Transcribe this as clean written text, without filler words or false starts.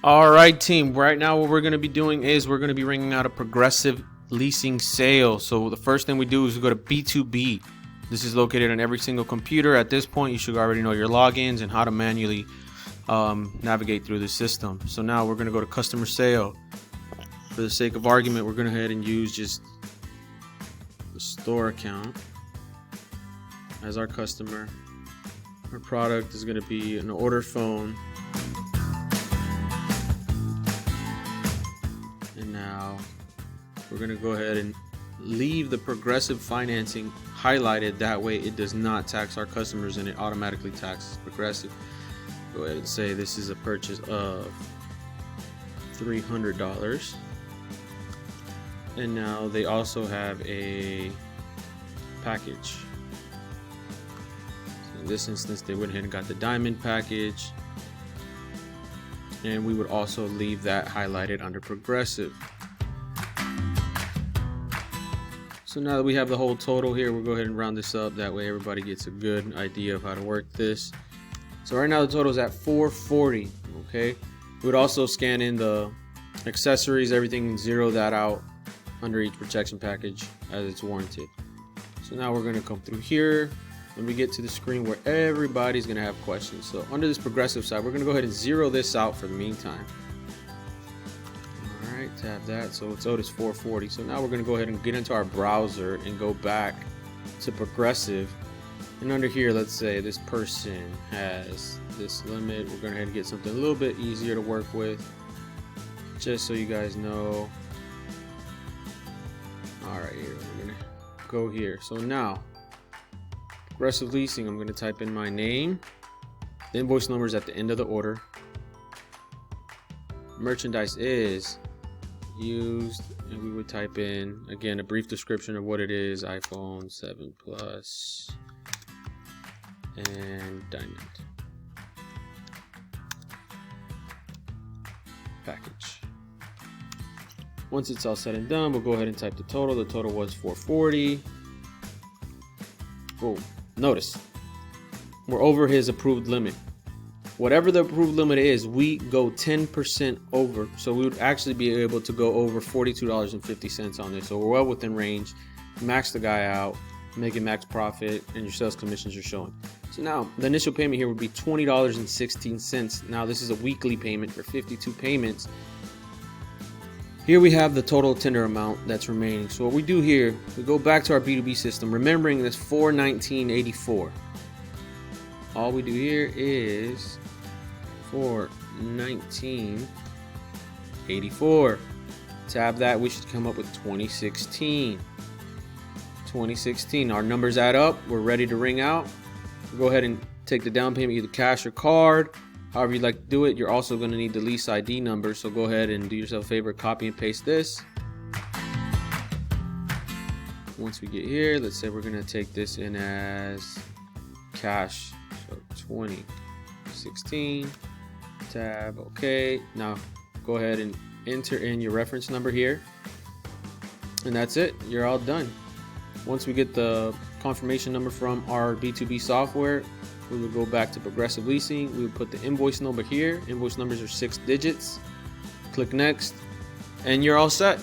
All right, team. Right now, what we're going to be doing is we're going to be ringing out a progressive leasing sale. So the first thing we do is we go to b2b. This is located on every single computer. At this point, you should already know your logins and how to manually navigate through the system. So now we're going to go to customer sale. For the sake of argument, we're going to go ahead and use just the store account as our customer. Our product is going to be an order phone. And now we're going to go ahead and leave the progressive financing highlighted. That way it does not tax our customers and it automatically taxes progressive. Go ahead and say this is a purchase of $300. And now they also have a package. So in this instance, they went ahead and got the diamond package. And we would also leave that highlighted under progressive. So now that we have the whole total here, we'll go ahead and round this up. That way everybody gets a good idea of how to work this. So right now the total is at $440. Okay. We would also scan in the accessories, everything, and zero that out under each protection package as it's warranted. So now we're going to come through here and we get to the screen where everybody's going to have questions. So under this progressive side, we're going to go ahead and zero this out for the meantime. All right, tab that. So it's owed is $440. So now we're going to go ahead and get into our browser and go back to progressive. And under here, let's say this person has this limit. We're going to get something a little bit easier to work with, just so you guys know. All right, here we're gonna go here. So now, progressive leasing. I'm gonna type in my name. The invoice number is at the end of the order. Merchandise is used, and we would type in again a brief description of what it is: iPhone 7 Plus and diamond package. Once it's all said and done, we'll go ahead and type the total. The total was $440. Boom. Notice, we're over his approved limit. Whatever the approved limit is, we go 10% over. So we would actually be able to go over $42.50 on this. So we're well within range. Max the guy out, make it max profit, and your sales commissions are showing. So now the initial payment here would be $20.16. Now this is a weekly payment for 52 payments. Here we have the total tender amount that's remaining. So what we do here, we go back to our B2B system, remembering this $419.84. All we do here is $419.84. Tab that, we should come up with 2016. 2016. Our numbers add up. We're ready to ring out. We'll go ahead and take the down payment, either cash or card. However you'd like to do it. You're also going to need the lease ID number, so go ahead and do yourself a favor, copy and paste this. Once we get here, let's say we're going to take this in as cash, so 2016, tab, okay. Now go ahead and enter in your reference number here, and that's it. You're all done. Once we get the confirmation number from our B2B software, we would go back to progressive leasing. We would put the invoice number here. Invoice numbers are 6 digits. Click next, and you're all set.